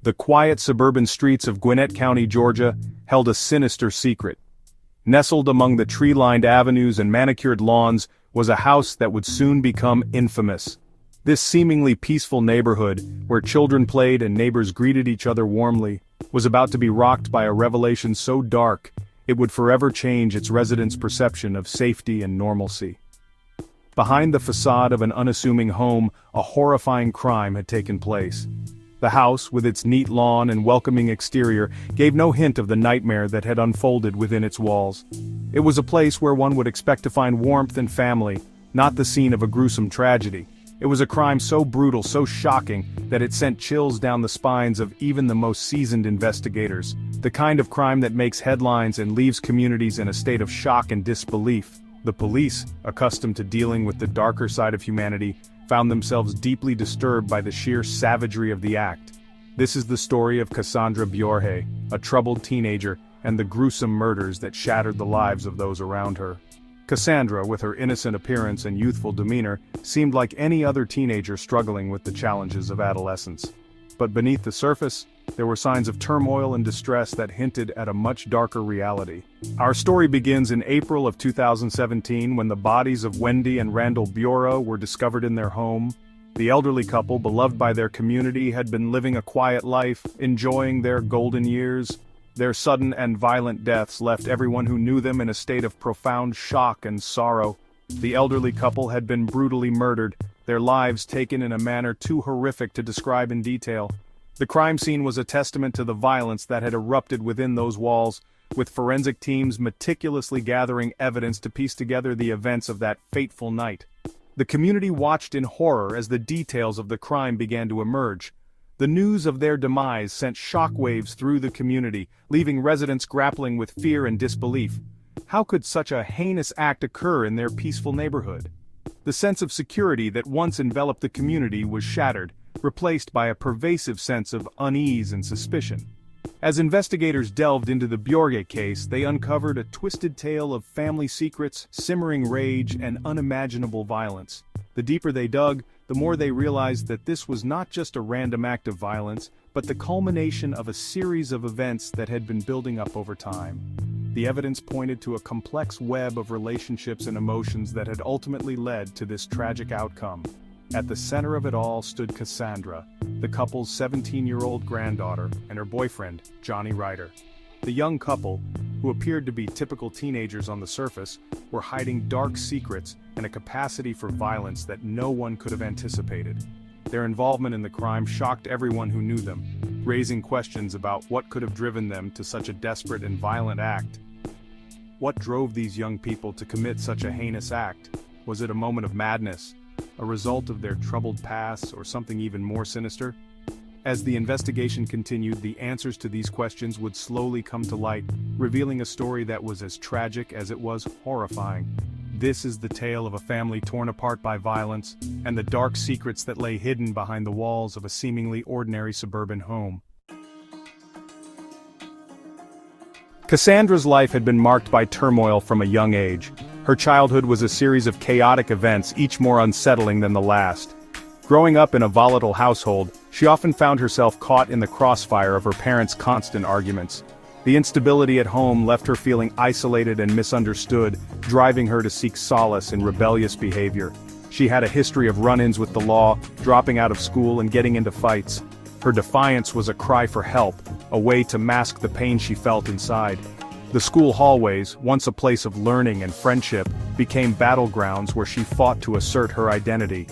The quiet suburban streets of Gwinnett County, Georgia, held a sinister secret. Nestled among the tree-lined avenues and manicured lawns was a house that would soon become infamous. This seemingly peaceful neighborhood, where children played and neighbors greeted each other warmly, was about to be rocked by a revelation so dark, it would forever change its residents' perception of safety and normalcy. Behind the facade of an unassuming home, a horrifying crime had taken place. The house, with its neat lawn and welcoming exterior, gave no hint of the nightmare that had unfolded within its walls. It was a place where one would expect to find warmth and family, not the scene of a gruesome tragedy. It was a crime so brutal, so shocking, that it sent chills down the spines of even the most seasoned investigators. The kind of crime that makes headlines and leaves communities in a state of shock and disbelief. The police, accustomed to dealing with the darker side of humanity, found themselves deeply disturbed by the sheer savagery of the act. This is the story of Cassandra Bjorhe, a troubled teenager, and the gruesome murders that shattered the lives of those around her. Cassandra, with her innocent appearance and youthful demeanor, seemed like any other teenager struggling with the challenges of adolescence. But beneath the surface, there were signs of turmoil and distress that hinted at a much darker reality. Our story begins in April of 2017 when the bodies of Wendy and Randall Bjorhe were discovered in their home. The elderly couple, beloved by their community, had been living a quiet life, enjoying their golden years. Their sudden and violent deaths left everyone who knew them in a state of profound shock and sorrow. The elderly couple had been brutally murdered, their lives taken in a manner too horrific to describe in detail. The crime scene was a testament to the violence that had erupted within those walls, with forensic teams meticulously gathering evidence to piece together the events of that fateful night. The community watched in horror as the details of the crime began to emerge. The news of their demise sent shockwaves through the community, leaving residents grappling with fear and disbelief. How could such a heinous act occur in their peaceful neighborhood? The sense of security that once enveloped the community was shattered, replaced by a pervasive sense of unease and suspicion. As investigators delved into the Bjorhe case, they uncovered a twisted tale of family secrets, simmering rage, and unimaginable violence. The deeper they dug, the more they realized that this was not just a random act of violence, but the culmination of a series of events that had been building up over time. The evidence pointed to a complex web of relationships and emotions that had ultimately led to this tragic outcome. At the center of it all stood Cassandra, the couple's 17-year-old granddaughter, and her boyfriend, Johnny Ryder. The young couple, who appeared to be typical teenagers on the surface, were hiding dark secrets and a capacity for violence that no one could have anticipated. Their involvement in the crime shocked everyone who knew them, raising questions about what could have driven them to such a desperate and violent act. What drove these young people to commit such a heinous act? Was it a moment of madness, a result of their troubled past, or something even more sinister? As the investigation continued, the answers to these questions would slowly come to light, revealing a story that was as tragic as it was horrifying. This is the tale of a family torn apart by violence, and the dark secrets that lay hidden behind the walls of a seemingly ordinary suburban home. Cassandra's life had been marked by turmoil from a young age. Her childhood was a series of chaotic events, each more unsettling than the last. Growing up in a volatile household, she often found herself caught in the crossfire of her parents' constant arguments. The instability at home left her feeling isolated and misunderstood, driving her to seek solace in rebellious behavior. She had a history of run-ins with the law, dropping out of school and getting into fights. Her defiance was a cry for help, a way to mask the pain she felt inside. The school hallways, once a place of learning and friendship, became battlegrounds where she fought to assert her identity.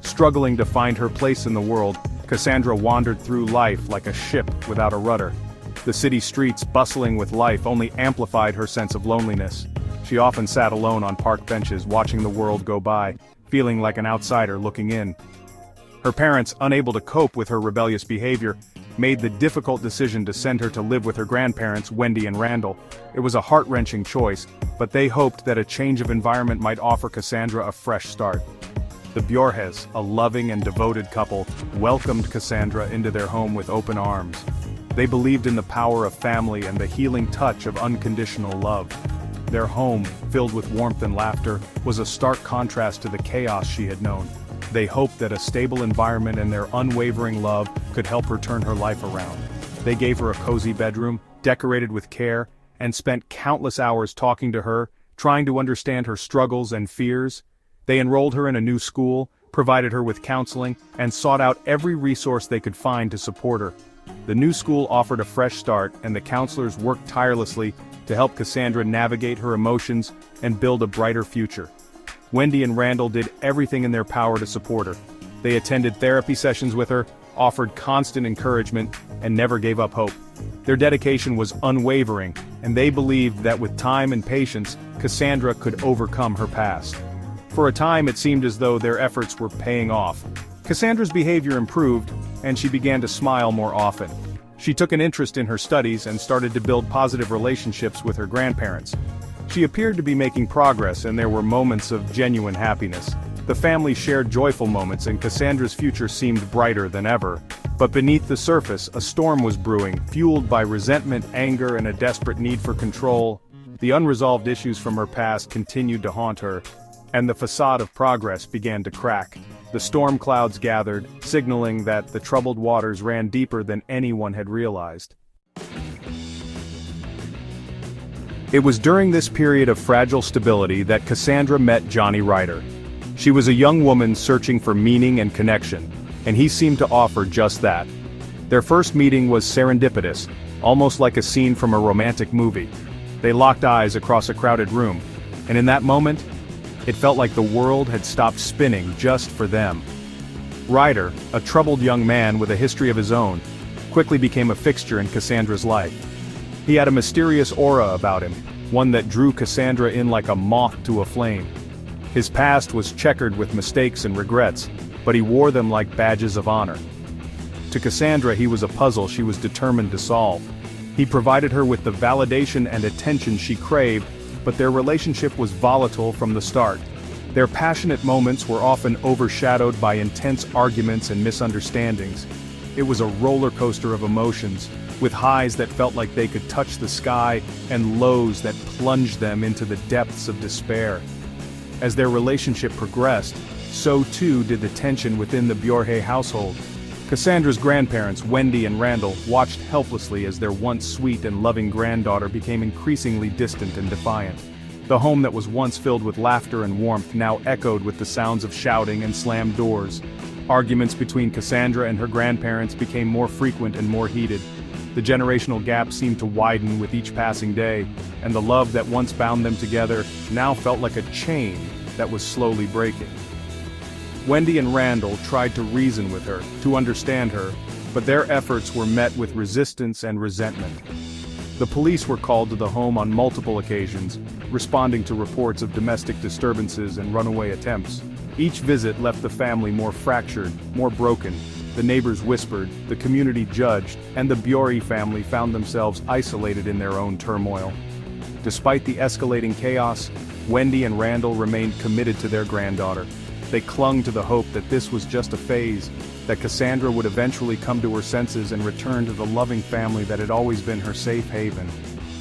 Struggling to find her place in the world, Cassandra wandered through life like a ship without a rudder. The city streets, bustling with life, only amplified her sense of loneliness. She often sat alone on park benches watching the world go by, feeling like an outsider looking in. Her parents, unable to cope with her rebellious behavior, made the difficult decision to send her to live with her grandparents, Wendy and Randall. It was a heart-wrenching choice, but they hoped that a change of environment might offer Cassandra a fresh start. The Bjorhes, a loving and devoted couple, welcomed Cassandra into their home with open arms. They believed in the power of family and the healing touch of unconditional love. Their home, filled with warmth and laughter, was a stark contrast to the chaos she had known. They hoped that a stable environment and their unwavering love could help her turn her life around. They gave her a cozy bedroom, decorated with care, and spent countless hours talking to her, trying to understand her struggles and fears. They enrolled her in a new school, provided her with counseling, and sought out every resource they could find to support her. The new school offered a fresh start, and the counselors worked tirelessly to help Cassandra navigate her emotions and build a brighter future. Wendy and Randall did everything in their power to support her. They attended therapy sessions with her, offered constant encouragement, and never gave up hope. Their dedication was unwavering, and they believed that with time and patience, Cassandra could overcome her past. For a time it seemed as though their efforts were paying off. Cassandra's behavior improved, and she began to smile more often. She took an interest in her studies and started to build positive relationships with her grandparents. She appeared to be making progress, and there were moments of genuine happiness. The family shared joyful moments, and Cassandra's future seemed brighter than ever. But beneath the surface, a storm was brewing, fueled by resentment, anger, and a desperate need for control. The unresolved issues from her past continued to haunt her, and the facade of progress began to crack. The storm clouds gathered, signaling that the troubled waters ran deeper than anyone had realized. It was during this period of fragile stability that Cassandra met Johnny Ryder. She was a young woman searching for meaning and connection, and he seemed to offer just that. Their first meeting was serendipitous, almost like a scene from a romantic movie. They locked eyes across a crowded room, and in that moment, it felt like the world had stopped spinning just for them. Ryder, a troubled young man with a history of his own, quickly became a fixture in Cassandra's life. He had a mysterious aura about him, one that drew Cassandra in like a moth to a flame. His past was checkered with mistakes and regrets, but he wore them like badges of honor. To Cassandra, he was a puzzle she was determined to solve. He provided her with the validation and attention she craved, but their relationship was volatile from the start. Their passionate moments were often overshadowed by intense arguments and misunderstandings. It was a roller coaster of emotions, with highs that felt like they could touch the sky and lows that plunged them into the depths of despair. As their relationship progressed, so too did the tension within the Bjorhe household. Cassandra's grandparents, Wendy and Randall, watched helplessly as their once sweet and loving granddaughter became increasingly distant and defiant. The home that was once filled with laughter and warmth now echoed with the sounds of shouting and slammed doors. Arguments between Cassandra and her grandparents became more frequent and more heated. The generational gap seemed to widen with each passing day, and the love that once bound them together now felt like a chain that was slowly breaking. Wendy and Randall tried to reason with her, to understand her, but their efforts were met with resistance and resentment. The police were called to the home on multiple occasions, responding to reports of domestic disturbances and runaway attempts. Each visit left the family more fractured, more broken. The neighbors whispered, the community judged, and the Bjorhe family found themselves isolated in their own turmoil. Despite the escalating chaos, Wendy and Randall remained committed to their granddaughter. They clung to the hope that this was just a phase, that Cassandra would eventually come to her senses and return to the loving family that had always been her safe haven.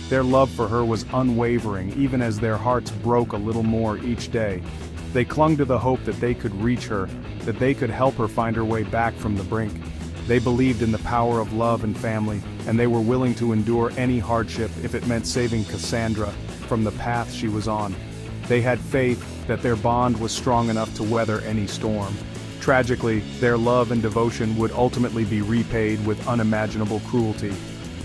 Their love for her was unwavering, even as their hearts broke a little more each day. They clung to the hope that they could reach her, that they could help her find her way back from the brink. They believed in the power of love and family, and they were willing to endure any hardship if it meant saving Cassandra from the path she was on. They had faith that their bond was strong enough to weather any storm. Tragically, their love and devotion would ultimately be repaid with unimaginable cruelty.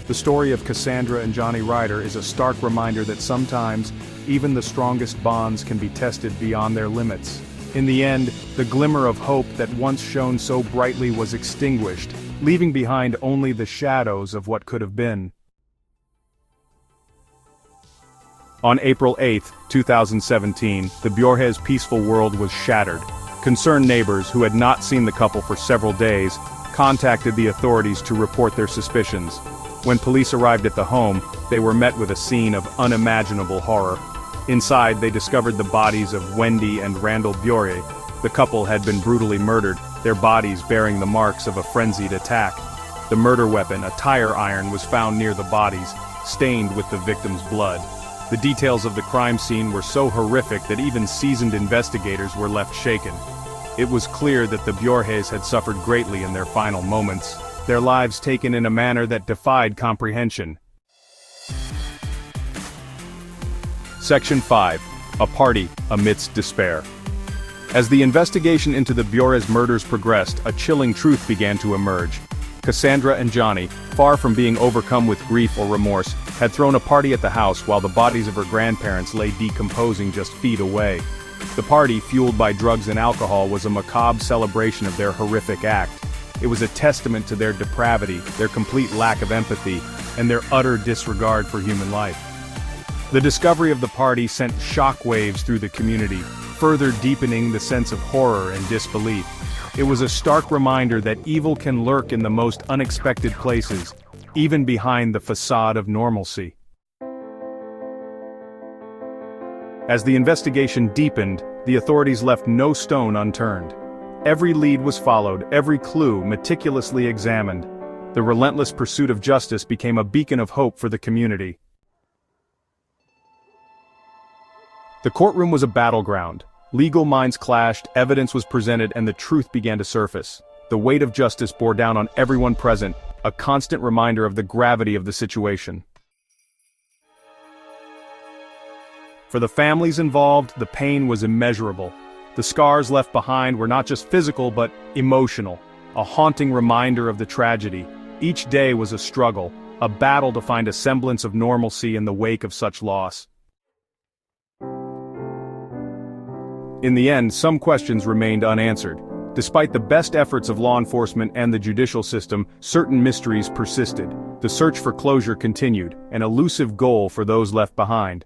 The story of Cassandra and Johnny Ryder is a stark reminder that sometimes, even the strongest bonds can be tested beyond their limits. In the end, the glimmer of hope that once shone so brightly was extinguished, leaving behind only the shadows of what could have been. On April 8, 2017, the Bjorhe's peaceful world was shattered. Concerned neighbors, who had not seen the couple for several days, contacted the authorities to report their suspicions. When police arrived at the home, they were met with a scene of unimaginable horror. Inside, they discovered the bodies of Wendy and Randall Bjorhe. The couple had been brutally murdered, their bodies bearing the marks of a frenzied attack. The murder weapon, a tire iron, was found near the bodies, stained with the victim's blood. The details of the crime scene were so horrific that even seasoned investigators were left shaken. It was clear that the Bjorges had suffered greatly in their final moments, their lives taken in a manner that defied comprehension. Section 5. A party amidst despair. As the investigation into the Bjorges murders progressed, a chilling truth began to emerge. Cassandra and Johnny, far from being overcome with grief or remorse, had thrown a party at the house while the bodies of her grandparents lay decomposing just feet away. The party, fueled by drugs and alcohol, was a macabre celebration of their horrific act. It was a testament to their depravity, their complete lack of empathy, and their utter disregard for human life. The discovery of the party sent shockwaves through the community, further deepening the sense of horror and disbelief. It was a stark reminder that evil can lurk in the most unexpected places, even behind the facade of normalcy. As the investigation deepened, the authorities left no stone unturned. Every lead was followed, every clue meticulously examined. The relentless pursuit of justice became a beacon of hope for the community. The courtroom was a battleground. Legal minds clashed, evidence was presented, and the truth began to surface. The weight of justice bore down on everyone present, a constant reminder of the gravity of the situation. For the families involved, the pain was immeasurable. The scars left behind were not just physical but emotional, a haunting reminder of the tragedy. Each day was a struggle, a battle to find a semblance of normalcy in the wake of such loss. In the end, some questions remained unanswered. Despite the best efforts of law enforcement and the judicial system, certain mysteries persisted. The search for closure continued, an elusive goal for those left behind.